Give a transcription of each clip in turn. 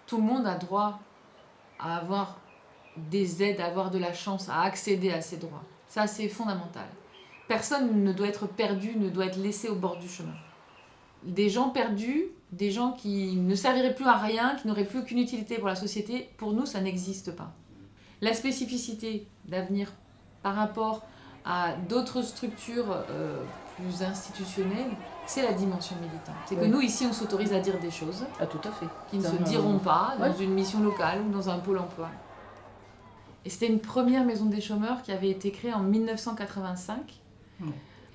tout le monde a droit à avoir des aides, à avoir de la chance, à accéder à ces droits. Ça, c'est fondamental. Personne ne doit être perdu, ne doit être laissé au bord du chemin. Des gens perdus, des gens qui ne serviraient plus à rien, qui n'auraient plus aucune utilité pour la société, pour nous, ça n'existe pas. La spécificité d'Avenir par rapport à d'autres structures plus institutionnelles, c'est la dimension militante. C'est que nous, ici, on s'autorise à dire des choses tout à fait. qui ne se diront pas dans une mission locale ou dans un pôle emploi. Et c'était une première maison des chômeurs qui avait été créée en 1985.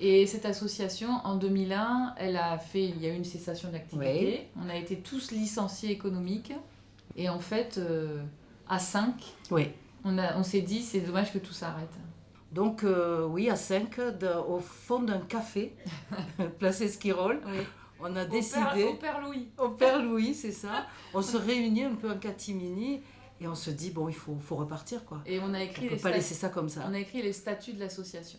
Et cette association, en 2001, il y a eu une cessation d'activité. On a été tous licenciés économiques. Et en fait, à 5, on s'est dit, c'est dommage que tout s'arrête. Donc, à 5, au fond d'un café, place Esquirol, on a décidé... Au Père Louis. Au Père Louis, c'est ça. On se réunit un peu en catimini et on se dit, bon, il faut repartir, quoi. Et on a écrit on ne peut pas laisser ça comme ça. On a écrit les statuts de l'association.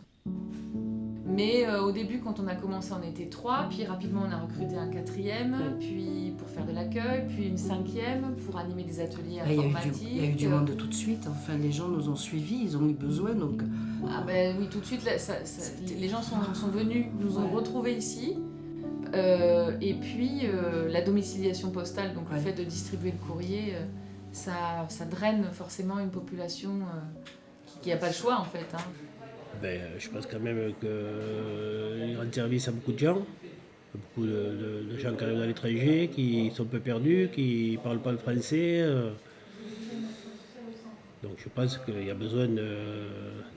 Mais au début, quand on a commencé, on était 3, puis rapidement on a recruté un 4e, puis pour faire de l'accueil, puis une 5e pour animer des ateliers informatiques. Il y a eu du monde tout de suite, enfin les gens nous ont suivis, ils ont eu besoin donc... Oui, tout de suite, les gens sont venus, nous ont retrouvés ici. Et puis la domiciliation postale, donc le fait de distribuer le courrier, ça draine forcément une population qui n'a pas le choix en fait. Je pense quand même qu'il rend service à beaucoup de gens, beaucoup de gens qui arrivent à l'étranger, qui sont un peu perdus, qui ne parlent pas le français. Donc je pense qu'il y a besoin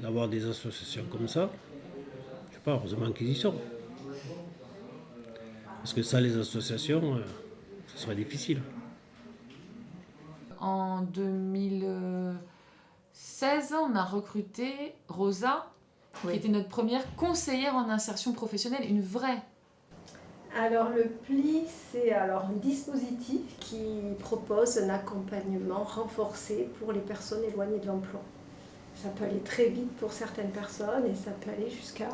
d'avoir des associations comme ça. Je ne sais pas, heureusement qu'ils y sont. Parce que ça, les associations, ce serait difficile. En 2016, on a recruté Rosa, qui était notre première conseillère en insertion professionnelle, une vraie. Alors le PLI, c'est un dispositif qui propose un accompagnement renforcé pour les personnes éloignées de l'emploi. Ça peut aller très vite pour certaines personnes et ça peut aller jusqu'à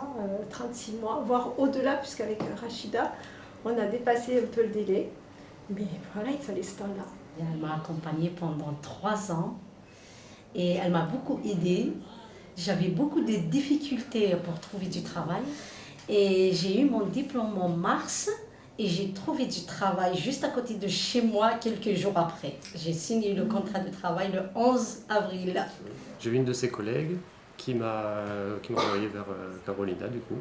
36 mois, voire au-delà, puisqu'avec Rachida, on a dépassé un peu le délai. Mais voilà, il fallait ce temps-là. Elle m'a accompagnée pendant 3 ans et elle m'a beaucoup aidée. J'avais beaucoup de difficultés pour trouver du travail et j'ai eu mon diplôme en mars et j'ai trouvé du travail juste à côté de chez moi quelques jours après. J'ai signé le contrat de travail le 11 avril. J'ai eu une de ses collègues qui m'a envoyé vers Carolina du coup,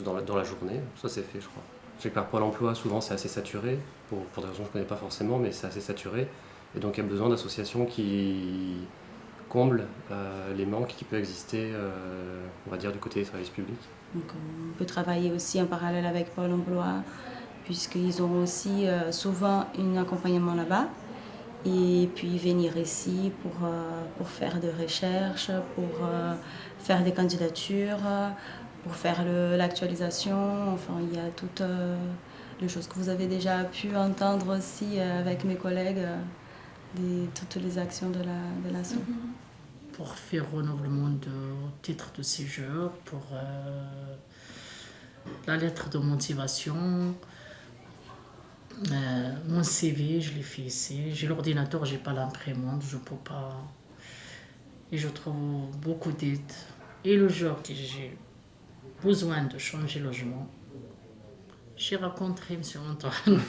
dans la journée. Ça s'est fait je crois. Je sais que par Pôle emploi, souvent c'est assez saturé, pour des raisons que je ne connais pas forcément, mais c'est assez saturé. Et donc il y a besoin d'associations qui comblent les manques qui peuvent exister, on va dire, du côté des services publics. Donc on peut travailler aussi en parallèle avec Pôle emploi, puisqu'ils ont aussi souvent un accompagnement là-bas. Et puis venir ici pour faire des recherches, pour faire des candidatures, pour faire l'actualisation. Enfin, il y a toutes les choses que vous avez déjà pu entendre aussi avec mes collègues, toutes les actions de l'asso. Pour faire renouvellement de titre de séjour, pour la lettre de motivation, mon CV, je l'ai fait ici. J'ai l'ordinateur, j'ai pas l'imprimante, je peux pas. Et je trouve beaucoup d'aide. Et le jour que j'ai besoin de changer de logement, j'ai rencontré M. Antoine.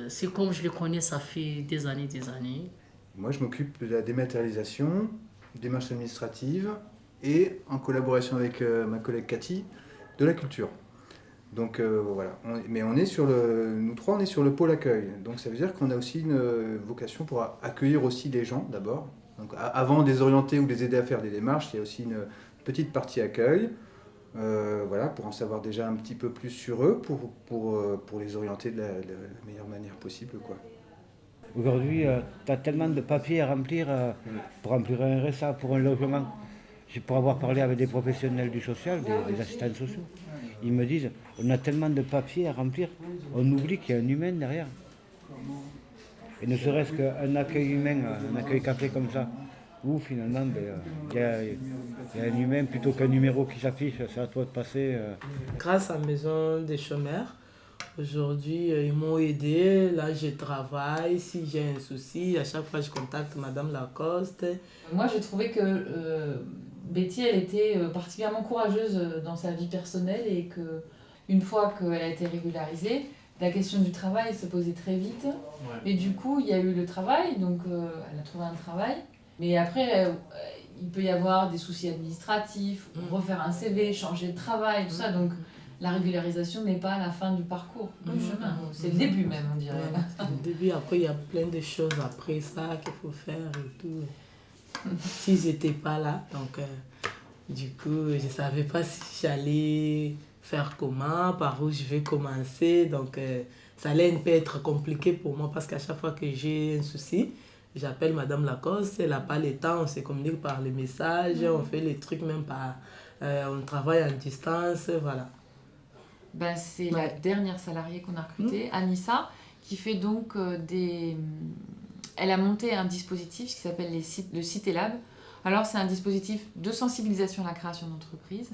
C'est comme je le connais, ça fait des années. Moi, je m'occupe de la dématérialisation, démarches administratives et, en collaboration avec ma collègue Cathy, de la culture. Donc voilà, mais nous trois, on est sur le pôle accueil. Donc ça veut dire qu'on a aussi une vocation pour accueillir aussi les gens d'abord. Donc avant de les orienter ou de les aider à faire des démarches, il y a aussi une petite partie accueil. Voilà, pour en savoir déjà un petit peu plus sur eux, pour les orienter de la meilleure manière possible, quoi. Aujourd'hui, tu as tellement de papiers à remplir pour remplir un RSA, pour un logement. Pour avoir parlé avec des professionnels du social, des assistants sociaux, ils me disent on a tellement de papiers à remplir, on oublie qu'il y a un humain derrière. Et ne serait-ce qu'un accueil humain, un accueil café comme ça, où finalement il y a un humain plutôt qu'un numéro qui s'affiche, c'est à toi de passer. Grâce à la Maison des chômeurs, Aujourd'hui, ils m'ont aidé. Là, je travaille. Si j'ai un souci, à chaque fois, je contacte Madame Lacoste. Moi, j'ai trouvé que Betty, elle était particulièrement courageuse dans sa vie personnelle et que une fois qu'elle a été régularisée, la question du travail se posait très vite. Ouais. Et du coup, il y a eu le travail, donc elle a trouvé un travail. Mais après, il peut y avoir des soucis administratifs, refaire un CV, changer de travail, tout ça. Donc, la régularisation n'est pas la fin du parcours, du chemin. C'est le début même, on dirait. Ouais, c'est le début. Après, il y a plein de choses après ça qu'il faut faire et tout. S'ils n'étaient pas là, donc du coup, je ne savais pas si j'allais faire comment, par où je vais commencer. Donc, ça allait un peu être compliqué pour moi parce qu'à chaque fois que j'ai un souci, j'appelle Madame Lacoste, elle n'a pas le temps, on se communique par les messages, on fait les trucs même par... on travaille à distance, voilà. Ben, c'est la dernière salariée qu'on a recrutée, Anissa, qui fait donc elle a monté un dispositif qui s'appelle le Cité Lab. Alors, c'est un dispositif de sensibilisation à la création d'entreprises.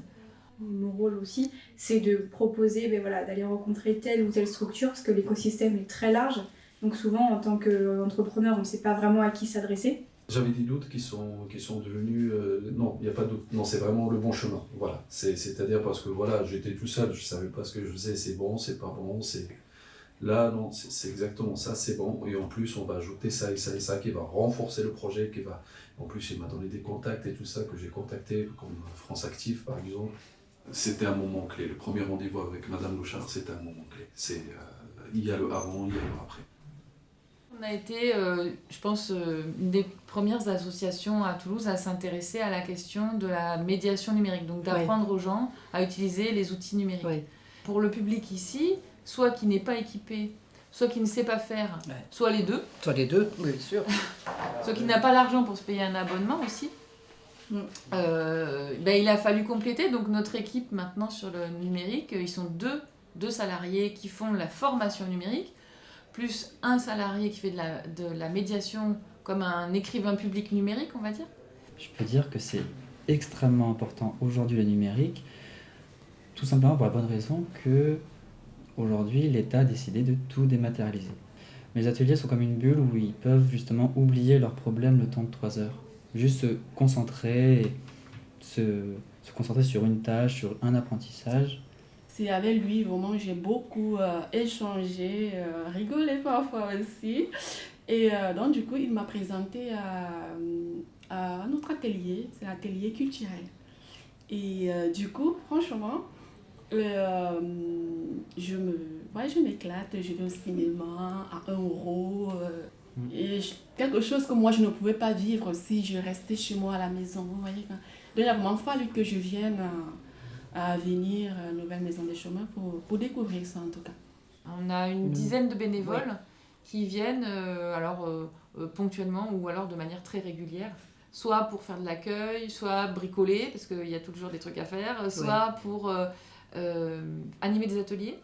Mon rôle aussi, c'est de proposer d'aller rencontrer telle ou telle structure, parce que l'écosystème est très large. Donc souvent, en tant qu'entrepreneur, on ne sait pas vraiment à qui s'adresser. J'avais des doutes qui sont devenus... non, il n'y a pas de doute. Non, c'est vraiment le bon chemin. Voilà. C'est-à-dire parce que voilà, j'étais tout seul, je ne savais pas ce que je faisais, c'est bon, c'est pas bon, c'est... Là, non, c'est exactement ça, c'est bon. Et en plus, on va ajouter ça et ça et ça qui va renforcer le projet, qui va... En plus, il m'a donné des contacts et tout ça que j'ai contacté, comme France Active, par exemple. C'était un moment clé. Le premier rendez-vous avec Madame Louchard, c'était un moment clé. Il y a le avant, il y a le après. On a été, je pense, une des premières associations à Toulouse à s'intéresser à la question de la médiation numérique, donc d'apprendre aux gens à utiliser les outils numériques. Oui. Pour le public ici, soit qui n'est pas équipé, soit qui ne sait pas faire, soit les deux. Soit les deux, oui, bien sûr. Soit qui n'a pas l'argent pour se payer un abonnement aussi. Il a fallu compléter, donc notre équipe maintenant sur le numérique, ils sont deux salariés qui font la formation numérique, plus un salarié qui fait de la médiation comme un écrivain public numérique, on va dire. Je peux dire que c'est extrêmement important aujourd'hui le numérique, tout simplement pour la bonne raison que aujourd'hui l'État a décidé de tout dématérialiser. Mais les ateliers sont comme une bulle où ils peuvent justement oublier leurs problèmes le temps de 3 heures. Juste se concentrer sur une tâche, sur un apprentissage. C'est avec lui, vraiment, j'ai beaucoup échangé, rigolé parfois aussi. Et donc, du coup, il m'a présenté à notre atelier, c'est l'atelier culturel. Et du coup, franchement, je m'éclate, je vais au cinéma à 1 €. Et quelque chose que moi, je ne pouvais pas vivre si je restais chez moi à la maison. Vous voyez, donc, il a vraiment fallu que je vienne à venir à Nouvelle Maison des Chemins pour découvrir ça en tout cas. On a une dizaine de bénévoles qui viennent ponctuellement ou alors de manière très régulière, soit pour faire de l'accueil, soit bricoler, parce qu'il y a toujours des trucs à faire, soit pour animer des ateliers.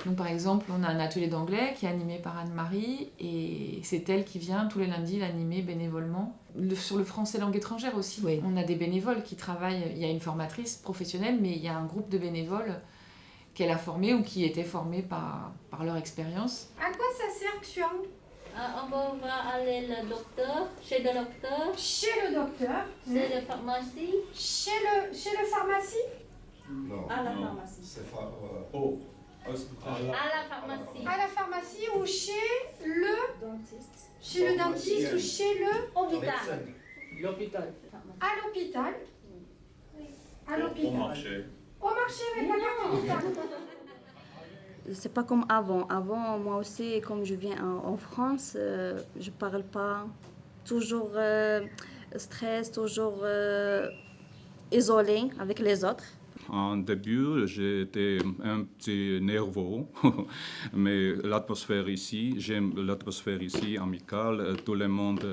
Donc par exemple, on a un atelier d'anglais qui est animé par Anne-Marie et c'est elle qui vient tous les lundis l'animer bénévolement. Sur le français langue étrangère aussi, on a des bénévoles qui travaillent. Il y a une formatrice professionnelle, mais il y a un groupe de bénévoles qu'elle a formés ou qui étaient formés par leur expérience. À quoi ça sert, Xuan? On va aller au docteur, chez le docteur. Chez le docteur? Chez la pharmacie. Chez le pharmacie? Non. À la pharmacie. C'est à la pharmacie. À la pharmacie ou chez le dentiste. Chez le dentiste ou chez le hôpital. L'hôpital. À l'hôpital. À l'hôpital. Au marché. Au marché avec la carte vitale. C'est pas comme avant. Avant, moi aussi, comme je viens en France, je parle pas. Toujours stress, toujours isolé avec les autres. En début, j'étais un petit nerveux, mais l'atmosphère ici, j'aime l'atmosphère ici, amicale. Tout le monde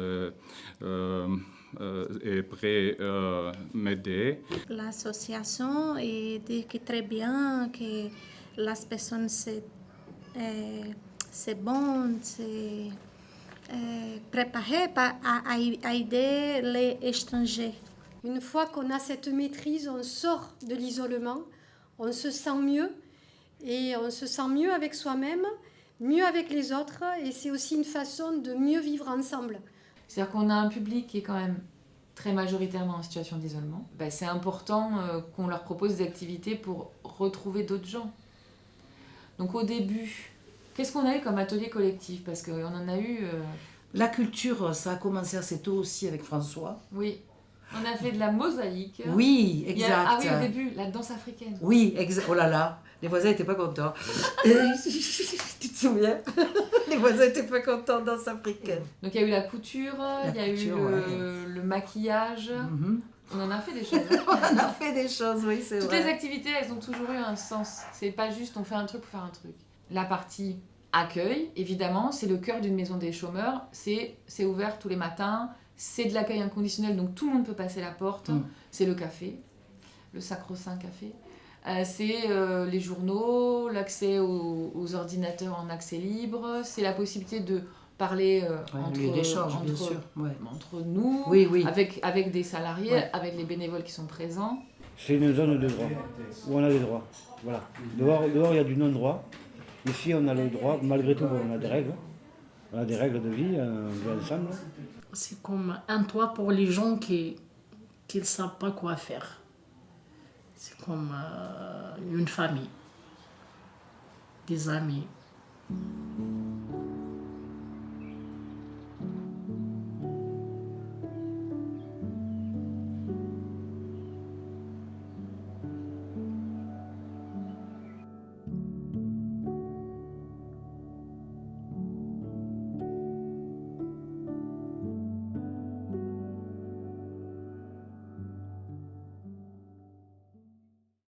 est prêt à m'aider. L'association dit que très bien, que les personnes c'est bon, c'est préparé à aider les étrangers. Une fois qu'on a cette maîtrise, on sort de l'isolement, on se sent mieux et on se sent mieux avec soi-même, mieux avec les autres, et c'est aussi une façon de mieux vivre ensemble. C'est-à-dire qu'on a un public qui est quand même très majoritairement en situation d'isolement. C'est important qu'on leur propose des activités pour retrouver d'autres gens. Donc au début, qu'est-ce qu'on a eu comme atelier collectif? Parce qu'on en a eu... La culture, ça a commencé assez tôt aussi avec François. Oui. On a fait de la mosaïque. Oui, exact. Ah oui, au début, la danse africaine. Oui, exact. Oh là là, les voisins n'étaient pas contents. Tu te souviens? Les voisins n'étaient pas contents, danse africaine. Donc il y a eu la couture, il y a eu le maquillage. On en a fait des choses. On en a fait des choses, oui, c'est vrai. Toutes les activités, elles ont toujours eu un sens. C'est pas juste on fait un truc pour faire un truc. La partie accueil, évidemment, c'est le cœur d'une maison des chômeurs. C'est ouvert tous les matins. C'est de l'accueil inconditionnel, donc tout le monde peut passer la porte. C'est le café, le sacro-saint café. C'est les journaux, l'accès aux ordinateurs en accès libre. C'est la possibilité de parler entre nous, avec des salariés, avec les bénévoles qui sont présents. C'est une zone de droit, où on a des droits. Voilà. Dehors, il y a du non-droit. Ici, on a le droit, malgré tout, on a des règles. On a des règles de vie, on vit ensemble. C'est comme un toit pour les gens qui ne savent pas quoi faire. C'est comme une famille, des amis.